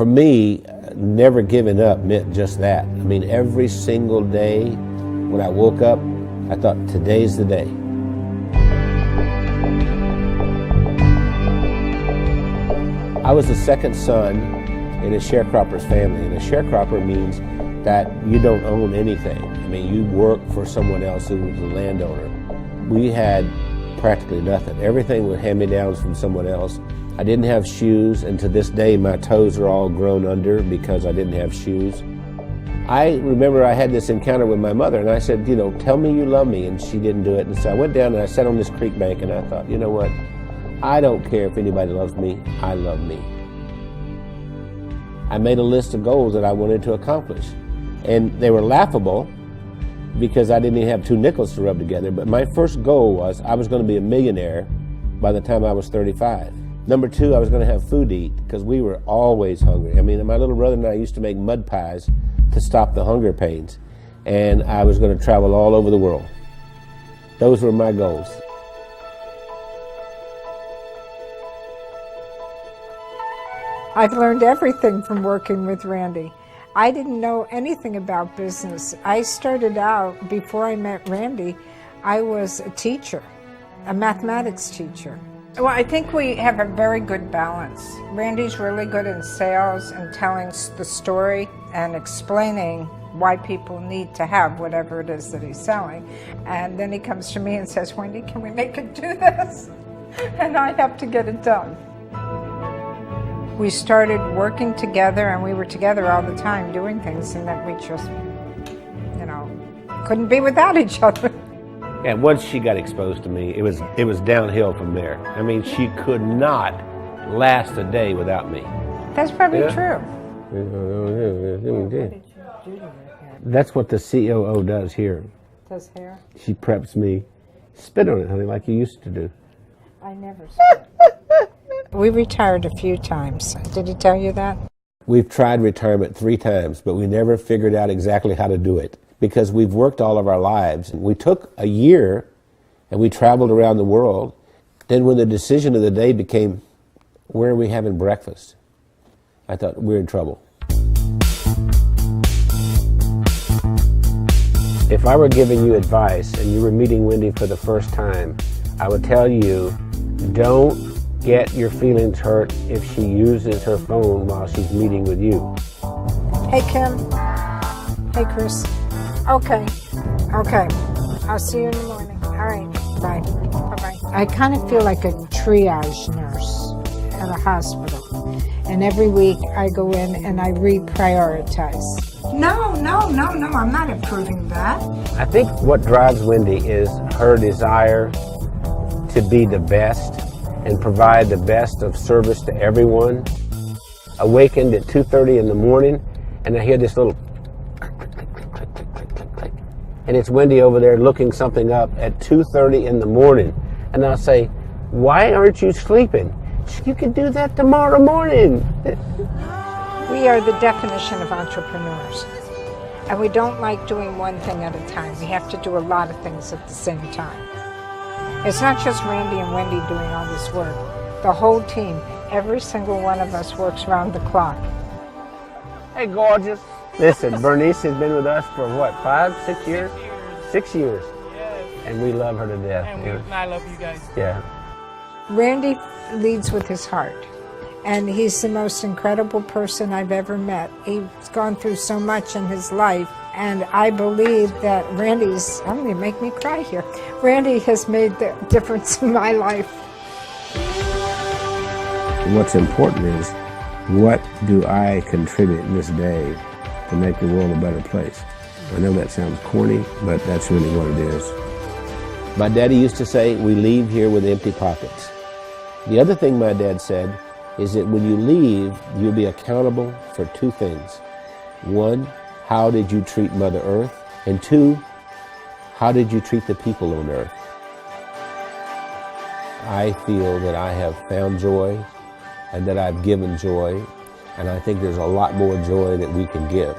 For me, never giving up meant just that. I mean, every single day when I woke up, I thought, today's the day. I was the second son in a sharecropper's family, and a sharecropper means that you don't own anything. I mean, you work for someone else who was a landowner. We had practically nothing. Everything was hand-me-downs from someone else. I didn't have shoes, and to this day my toes are all grown under because I didn't have shoes. I remember I had this encounter with my mother, and I said, you know, tell me you love me, and she didn't do it. And so I went down and I sat on this creek bank, and I thought, you know what? I don't care if anybody loves me, I love me. I made a list of goals that I wanted to accomplish, and they were laughable because I didn't even have 2 nickels to rub together, but my first goal was I was going to be a millionaire by the time I was 35. Number 2, I was going to have food to eat because we were always hungry. I mean, my little brother and I used to make mud pies to stop the hunger pains, and I was going to travel all over the world. Those were my goals. I've learned everything from working with Randy. I didn't know anything about business. I started out, before I met Randy, I was a teacher, a mathematics teacher. Well, I think we have a very good balance. Randy's really good in sales and telling the story and explaining why people need to have whatever it is that he's selling. And then he comes to me and says, Wendy, can we make it do this? And I have to get it done. We started working together, and we were together all the time doing things, and that we just, you know, couldn't be without each other. And once she got exposed to me, it was downhill from there. I mean, she could not last a day without me. That's probably true. That's what the COO does here. Does hair? She preps me. Spit on it, honey, like you used to do. I never spit. We retired a few times. Did he tell you that? We've tried retirement 3 times, but we never figured out exactly how to do it because we've worked all of our lives. We took a year and we traveled around the world. Then when the decision of the day became, where are we having breakfast? I thought, we're in trouble. If I were giving you advice and you were meeting Wendy for the first time, I would tell you, don't get your feelings hurt if she uses her phone while she's meeting with you. Hey, Kim. Hey, Chris. Okay. I'll see you in the morning. All right. Bye. Bye-bye. I kind of feel like a triage nurse at a hospital. And every week I go in and I reprioritize. No, I'm not improving that. I think what drives Wendy is her desire to be the best and provide the best of service to everyone. Awakened at 2:30 in the morning, and I hear this little click, click, click, click, click, click, click, click. And it's Wendy over there looking something up at 2:30 in the morning. And I'll say, why aren't you sleeping? You can do that tomorrow morning. We are the definition of entrepreneurs. And we don't like doing one thing at a time. We have to do a lot of things at the same time. It's not just Randy and Wendy doing all this work. The whole team, every single one of us works around the clock. Hey, gorgeous. Listen, Bernice has been with us for what, 5, 6 years? 6 years. Yes. And we love her to death. And I love you guys. Yeah. Randy leads with his heart. And he's the most incredible person I've ever met. He's gone through so much in his life. And I believe that I'm going to make me cry here. Randy has made the difference in my life. What's important is, what do I contribute in this day to make the world a better place? I know that sounds corny, but that's really what it is. My daddy used to say, we leave here with empty pockets. The other thing my dad said is that when you leave, you'll be accountable for 2 things. 1, how did you treat Mother Earth? And 2, how did you treat the people on Earth? I feel that I have found joy and that I've given joy, and I think there's a lot more joy that we can give.